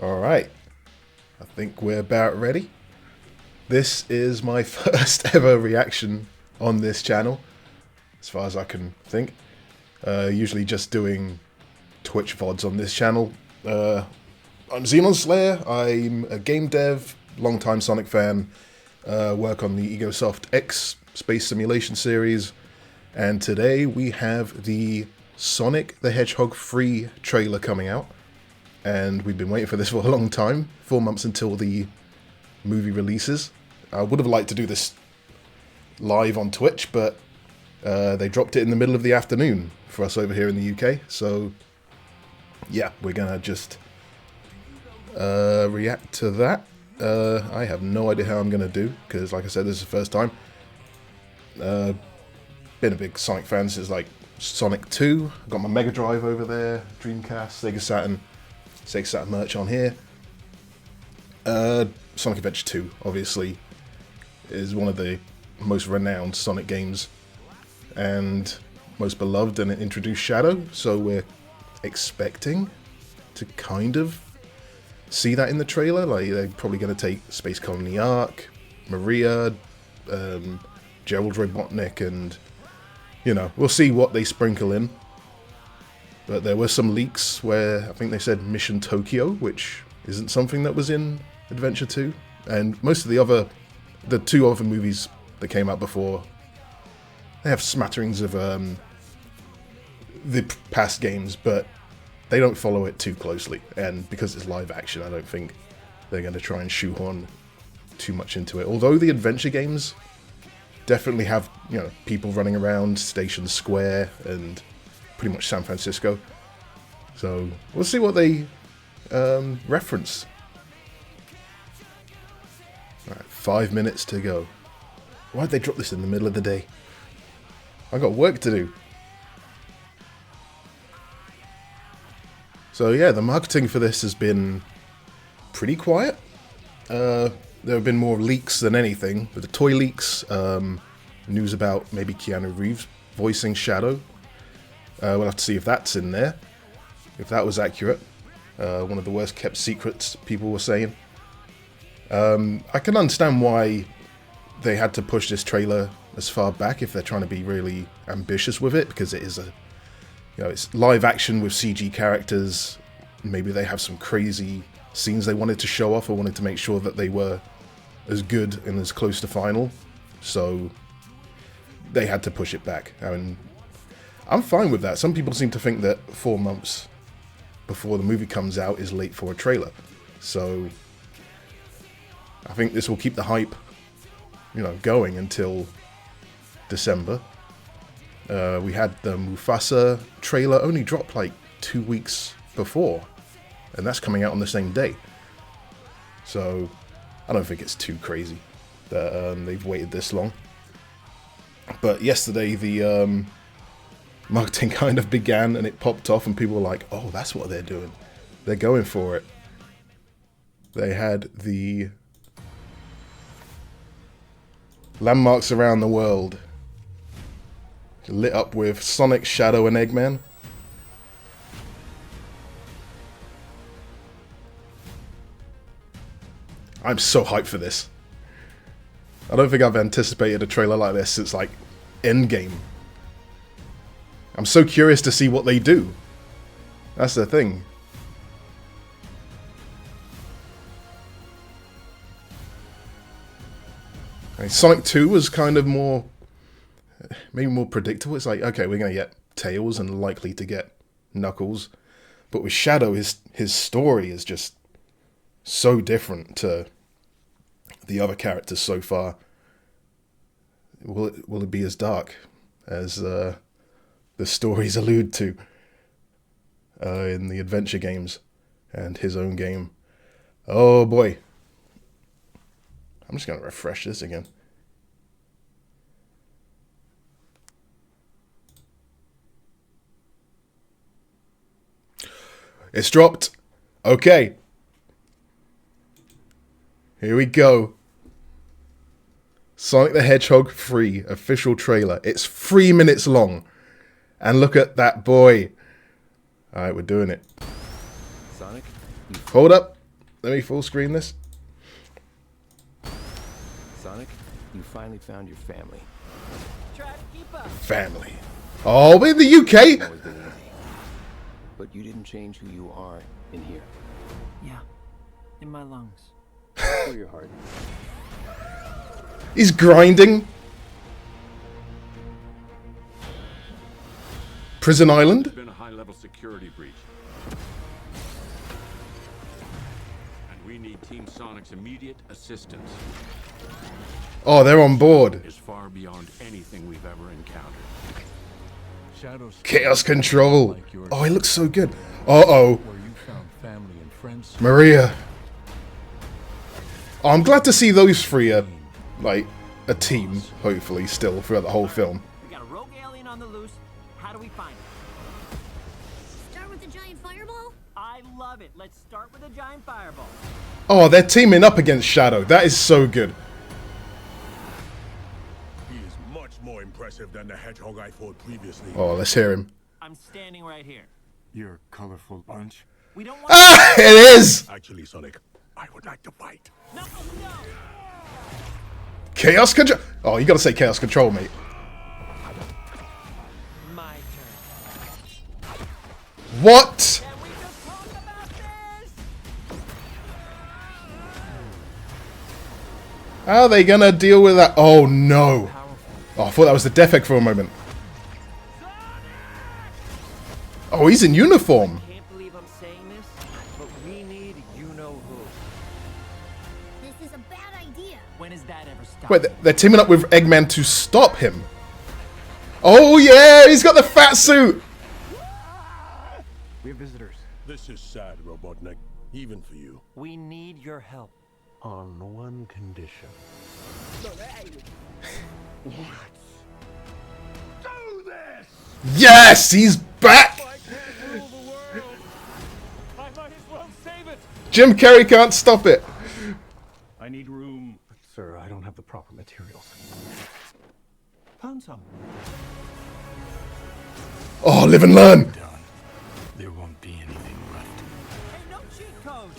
Alright, I think we're about ready. This is my first ever reaction on this channel, as far as I can think. Usually just doing Twitch VODs on this channel. I'm Xenon Slayer, I'm a game dev, long-time Sonic fan, work on the Egosoft X space simulation series, and today we have the Sonic the Hedgehog free trailer coming out. And we've been waiting for this for a long time, 4 months until the movie releases. I would have liked to do this live on Twitch, but they dropped it in the middle of the afternoon for us over here in the UK. So yeah, we're gonna just react to that. I have no idea how I'm gonna do, because like I said, this is the first time. Been a big Sonic fan since like Sonic 2. Got my Mega Drive over there, Dreamcast, Sega Saturn merch on here. Sonic Adventure 2, obviously, is one of the most renowned Sonic games and most beloved, and it introduced Shadow, so we're expecting to kind of see that in the trailer. Like, they're probably going to take Space Colony Arc, Maria, Gerald Robotnik, and, you know, we'll see what they sprinkle in. But there were some leaks where I think they said Mission Tokyo, which isn't something that was in Adventure 2. And most of the two other movies that came out before, they have smatterings of the past games, but they don't follow it too closely. And because it's live action, I don't think they're going to try and shoehorn too much into it. Although the adventure games definitely have, you know, people running around Station Square and pretty much San Francisco. So we'll see what they reference. Alright, 5 minutes to go. Why'd they drop this in the middle of the day? I got work to do. So yeah, the marketing for this has been pretty quiet. There have been more leaks than anything, but the toy leaks, news about maybe Keanu Reeves voicing Shadow. We'll have to see if that's in there, if that was accurate. One of the worst kept secrets, people were saying. I can understand why they had to push this trailer as far back if they're trying to be really ambitious with it, because it is a, you know, it's live action with CG characters. Maybe they have some crazy scenes they wanted to show off or wanted to make sure that they were as good and as close to final. So they had to push it back. I mean, I'm fine with that. Some people seem to think that 4 months before the movie comes out is late for a trailer. So I think this will keep the hype, you know, going until December. We had the Mufasa trailer only drop like 2 weeks before, and that's coming out on the same day. So I don't think it's too crazy that they've waited this long. But yesterday the marketing kind of began and it popped off and people were like, oh, that's what they're doing. They're going for it. They had the landmarks around the world lit up with Sonic, Shadow, and Eggman. I'm so hyped for this. I don't think I've anticipated a trailer like this since like Endgame. I'm so curious to see what they do. That's the thing. I mean, Sonic 2 was kind of more, maybe more predictable. It's like, okay, we're going to get Tails and likely to get Knuckles. But with Shadow, his story is just so different to the other characters so far. Will it be as dark as the stories allude to in the adventure games and his own game? Oh boy. I'm just going to refresh this again. It's dropped. Okay. Here we go. Sonic the Hedgehog free official trailer. It's 3 minutes long. And look at that boy. Alright, we're doing it. Sonic? Hold up. Let me full screen this. Sonic, you finally found your family. Try to keep up. Family. Oh, we're in the UK. Always been easy. But you didn't change who you are in here. Yeah, in my lungs. For your heart. He's grinding. Prison Island. There's been a high-level security breach. And we need Team Sonic's immediate assistance. Oh, they're on board. Is far beyond anything we've ever encountered. Shadows Chaos Control. like yours, Oh, he looks so good. Uh-oh. where you found family and friends. Maria. Oh, I'm glad to see those three are, like, a team, hopefully, still, throughout the whole film. We got a rogue alien on the loose. How do we find it? Start with the giant fireball? I love it. Let's start with a giant fireball. Oh, they're teaming up against Shadow. That is so good. He is much more impressive than the hedgehog I fought previously. Oh, let's hear him. I'm standing right here. You're a colorful bunch. We don't want Ah, it is! Actually, Sonic, I would like to fight. No, no. Chaos Control. Oh, you gotta say Chaos Control, mate. My turn. What? Can we just talk about this? How are they gonna deal with that? Oh, no. Oh, I thought that was the Death Egg for a moment. Oh, he's in uniform. Can't believe I'm saying this, but we need you-know-who. This is a bad idea. When has that ever stopped? Wait, they're teaming up with Eggman to stop him. Oh, yeah, he's got the fat suit. We have visitors. This is sad, Robotnik, even for you. We need your help. On one condition. Do this! Yes, he's back. I might as well save it! Jim Carrey can't stop it. I need room. Sir, I don't have the proper materials. Found some. Oh, live and learn. Done. There won't be anything left. Hey, no cheat code.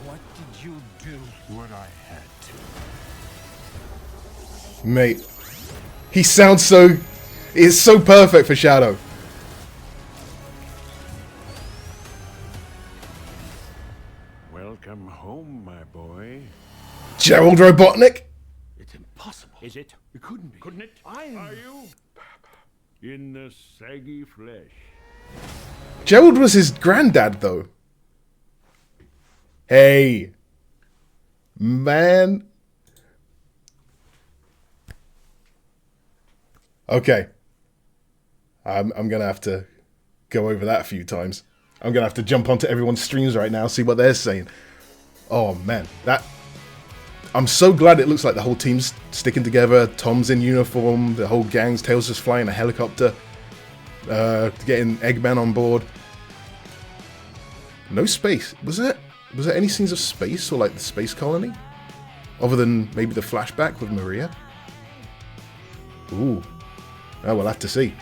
What did you do? What I had to. Mate, he sounds so... It's so perfect for Shadow. Welcome home, my boy. Gerald Robotnik. It's impossible. Is it? It couldn't be. Couldn't it? Are you? In the saggy flesh. Gerald was his granddad, though. Hey. Man. Okay. I'm going to have to go over that a few times. I'm going to have to jump onto everyone's streams right now, see what they're saying. Oh, man. I'm so glad it looks like the whole team's sticking together. Tom's in uniform. The whole gang's Tails just flying a helicopter. Getting Eggman on board. No space. Was there any scenes of space or like the space colony? Other than maybe the flashback with Maria? Ooh. Oh, we'll have to see.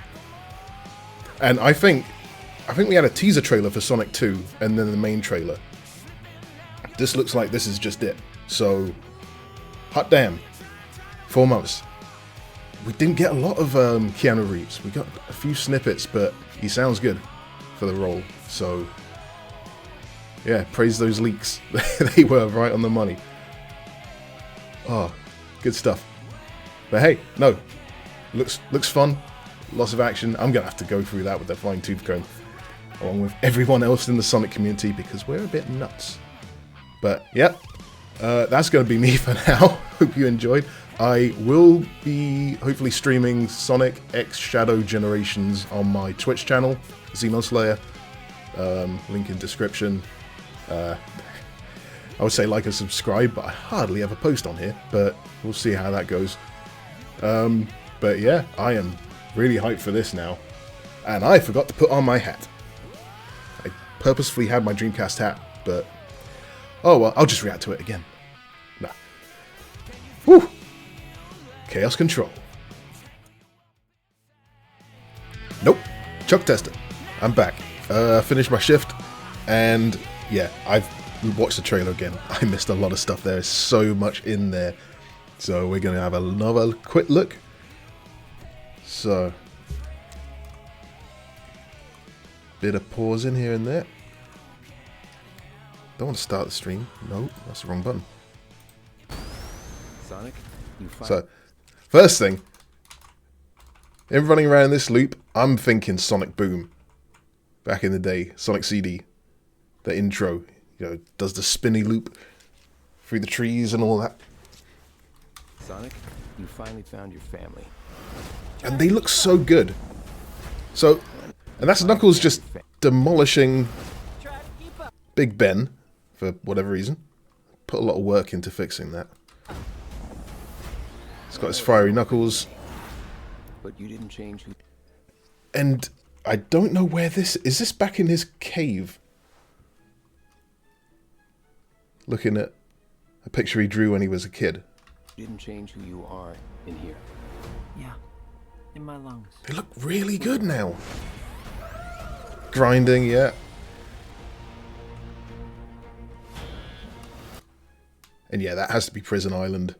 And I think we had a teaser trailer for Sonic 2 and then the main trailer. This looks like this is just it. So, hot damn. 4 months. We didn't get a lot of Keanu Reeves. We got a few snippets, but he sounds good for the role. So, yeah, praise those leaks. They were right on the money. Oh, good stuff. But hey, no. Looks fun. Lots of action. I'm going to have to go through that with the fine tooth comb. Along with everyone else in the Sonic community because we're a bit nuts. But, yep. That's going to be me for now. Hope you enjoyed. I will be hopefully streaming Sonic X Shadow Generations on my Twitch channel, Zemo Slayer. Link in description. I would say like and subscribe, but I hardly ever post on here. But we'll see how that goes. But yeah, I am really hyped for this now. And I forgot to put on my hat. I purposefully had my Dreamcast hat, but... oh well, I'll just react to it again. Nah. Whew! Chaos Control. Nope. Chuck tester. I'm back. Finished my shift, And yeah, I've watched the trailer again. I missed a lot of stuff. There is so much in there. So we're going to have another quick look. So, bit of pause in here and there. Don't want to start the stream. No, that's the wrong button. Sonic, you find So, first thing, in running around this loop, I'm thinking Sonic Boom. Back in the day, Sonic CD. The intro, you know, does the spinny loop through the trees and all that. Sonic, you finally found your family. And they look so good. So, and that's Knuckles just demolishing Big Ben for whatever reason. Put a lot of work into fixing that. He's got his fiery Knuckles. But you didn't change who... And I don't know where this... Is this back in his cave? Looking at a picture he drew when he was a kid. You didn't change who you are in here. Yeah, in my lungs. They look really good now. Grinding, yeah. And yeah, that has to be Prison Island.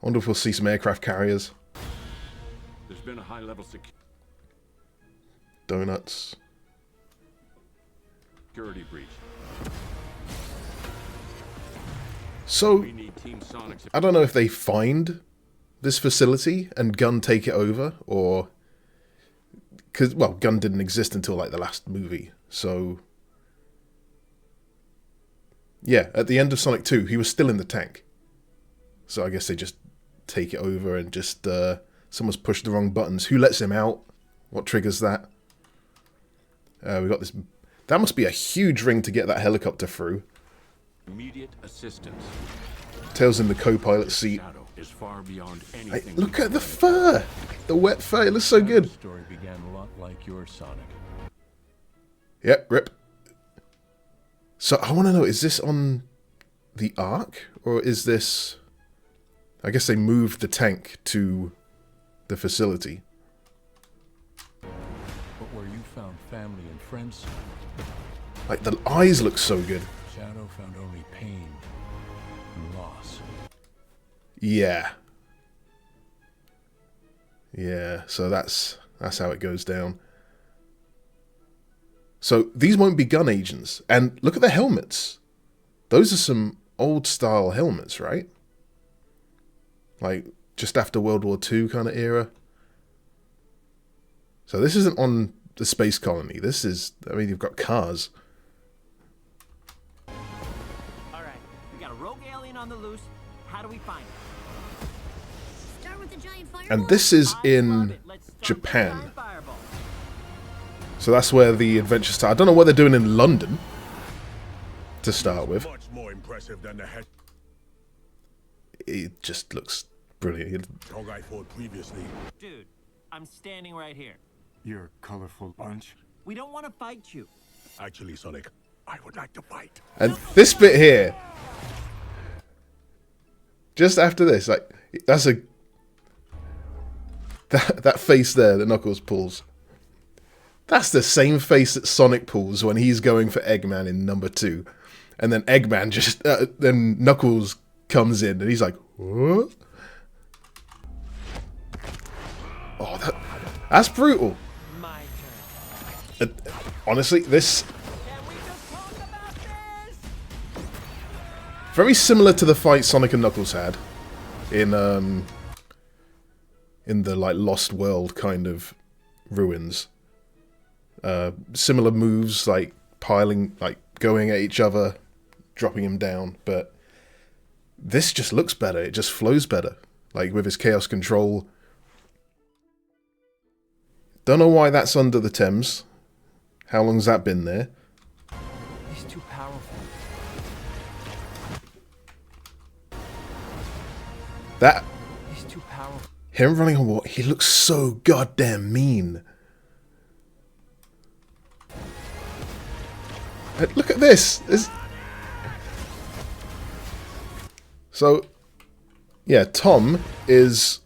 I wonder if we'll see some aircraft carriers. There's been a high-level Donuts. security breach. So, We need Team Sonic's... I don't know if they find this facility and Gun take it over, or... Because, well, Gun didn't exist until, like, the last movie, so... Yeah, at the end of Sonic 2, he was still in the tank. So I guess they just take it over and just... someone's pushed the wrong buttons. Who lets him out? What triggers that? We got this... That must be a huge ring to get that helicopter through. Immediate assistance. Tails in the co-pilot seat. Shadow is far beyond Hey, anything. look at the fur! The wet fur, it looks so good. Story began a lot like yours, Sonic. Yep, rip. So I want to know, is this on the Ark? Or is this... I guess they moved the tank to the facility. But where you found family and friends, Like, the eyes look so good. Shadow found only pain and loss. Yeah. Yeah, so that's how it goes down. So these won't be gun agents. And look at the helmets. Those are some old style helmets, right? Like just after World War II kind of era. So this isn't on the space colony. This is, I mean, you've got cars. Alright, we got a rogue alien on the loose. How do we find it? Start with the giant fireball. And this is I love in it. Let's start with the Japan. giant fireball. So that's where the adventure starts. I don't know what they're doing in London to start with. Much more impressive than the It just looks brilliant. hedgehog I fought previously. Dude, I'm standing right here. You're a colorful bunch. We don't want to fight you. Actually, Sonic, I would like to fight. And this bit here, just after this, like that's a that face there that Knuckles pulls. That's the same face that Sonic pulls when he's going for Eggman in number 2, and then Eggman just then Knuckles comes in and he's like, what? Oh, that's brutal. My turn. Honestly, this Can we just talk about this? very similar to the fight Sonic and Knuckles had in the like Lost World kind of ruins. Similar moves like piling, like going at each other, dropping him down, but this just looks better. It just flows better, like with his chaos control. Don't know why that's under the Thames. How long's that been there? He's too powerful. That He's too powerful. him running on water, he looks so goddamn mean. Look at this. So, yeah, Tom is...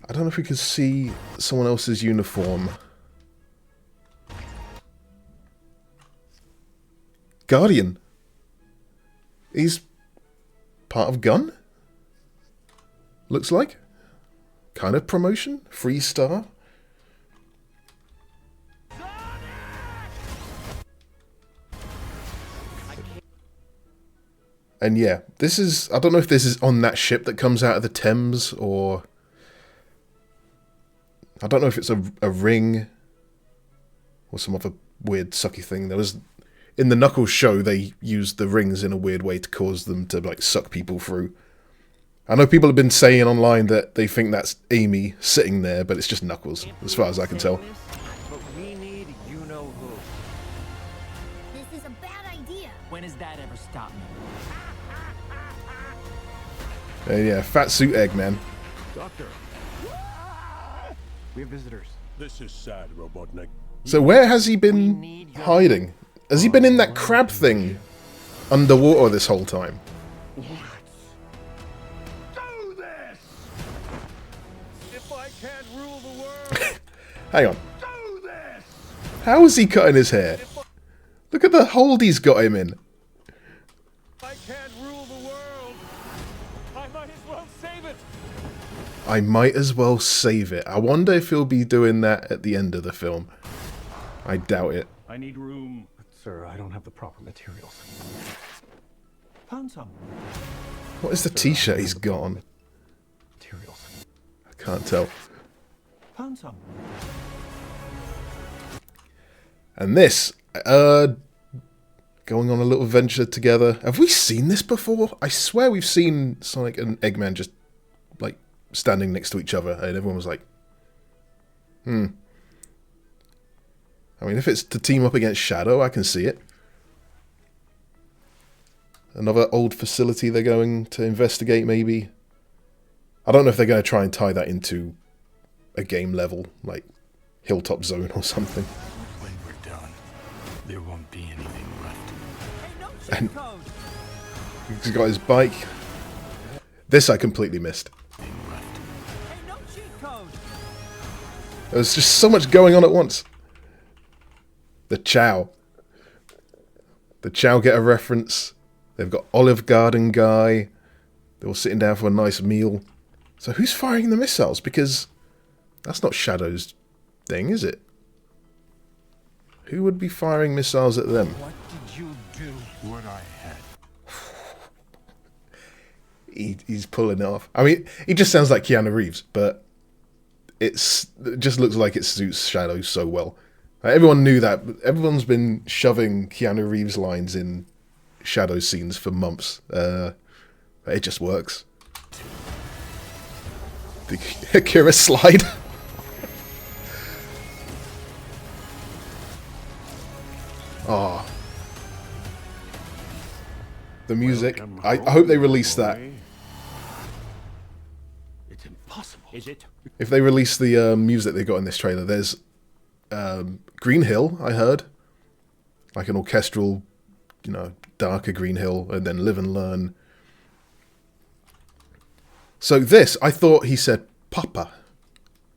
I don't know if we can see someone else's uniform. Guardian. He's part of Gun? Looks like. Kind of promotion? Free star? And yeah, this is... I don't know if this is on that ship that comes out of the Thames, or... I don't know if it's a ring, or some other weird sucky thing. There was... In the Knuckles show, they used the rings in a weird way to cause them to, like, suck people through. I know people have been saying online that they think that's Amy sitting there, but it's just Knuckles, as far as I can tell. But we need you-know-who. This is a bad idea. When has that ever stopped me? And yeah, Fat Suit Eggman. Doctor. We have visitors. This is sad, Robotnik. So where has he been hiding? Has he been in that crab thing underwater this whole time? Do this! If I can't rule the world, Hang on. do this! How is he cutting his hair? Look at the hold he's got him in. If I can't rule the world, I might as well save it! I might as well save it. I wonder if he'll be doing that at the end of the film. I doubt it. I need room. Sir, I don't have the proper materials. Found some. What is the t-shirt he's got on? Materials. I can't tell. Found some. And this, going on a little venture together. Have we seen this before? I swear we've seen Sonic and Eggman just, like, standing next to each other, and everyone was like, I mean, if it's to team up against Shadow, I can see it. Another old facility they're going to investigate, maybe. I don't know if they're going to try and tie that into a game level, like Hilltop Zone or something. When we're done, there won't be anything left. Hey, no cheat And- code. He's got his bike. This I completely missed. Hey, no cheat code. There's just so much going on at once. The Chow. The Chow get a reference. They've got Olive Garden guy. They're all sitting down for a nice meal. So who's firing the missiles? Because that's not Shadow's thing, is it? Who would be firing missiles at them? What did you do? What I had. He's pulling it off. I mean, he just sounds like Keanu Reeves, but it just looks like it suits Shadow so well. Everyone knew that. Everyone's been shoving Keanu Reeves lines in Shadow scenes for months. It just works. The Akira slide. Oh. The music. I hope they release that. It's impossible. Is it? If they release the music they got in this trailer, there's Green Hill, I heard. Like an orchestral, you know, darker Green Hill, and then Live and Learn. So this, I thought he said Papa,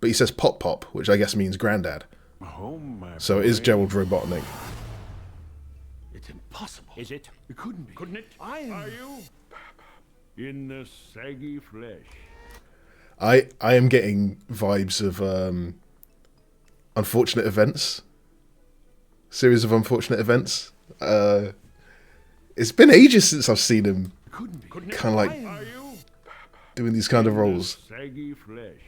but he says Pop Pop, which I guess means Granddad. Oh my. So it is Gerald Robotnik. It's impossible. Is it? It couldn't be. Couldn't it? I am. Are you? In the saggy flesh. I am getting vibes of Unfortunate Events. Series of Unfortunate Events. It's been ages since I've seen him Couldn't be. Couldn't kind of like Are you? doing these kind of roles. Saggy flesh.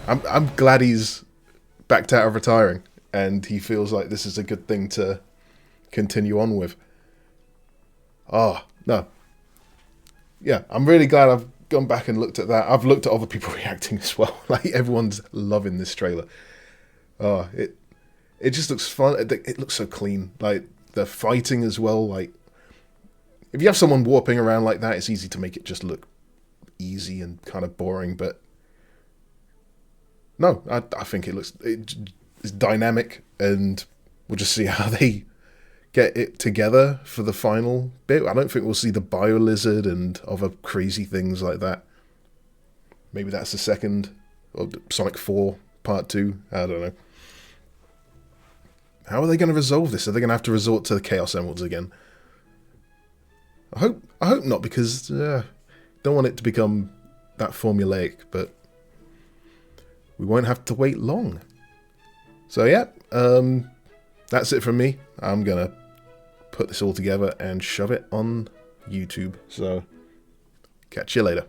I'm glad he's backed out of retiring, and he feels like this is a good thing to continue on with. Oh, no. Yeah, I'm really glad I've gone back and looked at that. I've looked at other people reacting as well. Like, everyone's loving this trailer. Oh, it just looks fun. It looks so clean. Like, the fighting as well. Like, if you have someone warping around like that, it's easy to make it just look easy and kind of boring, but no, I think it's dynamic, and we'll just see how they get it together for the final bit. I don't think we'll see the Bio Lizard and other crazy things like that. Maybe that's the second, or Sonic 4 Part 2, I don't know. How are they going to resolve this? Are they going to have to resort to the Chaos Emeralds again? I hope not, because don't want it to become that formulaic, but we won't have to wait long. So yeah, that's it from me. I'm gonna put this all together and shove it on YouTube. So catch you later.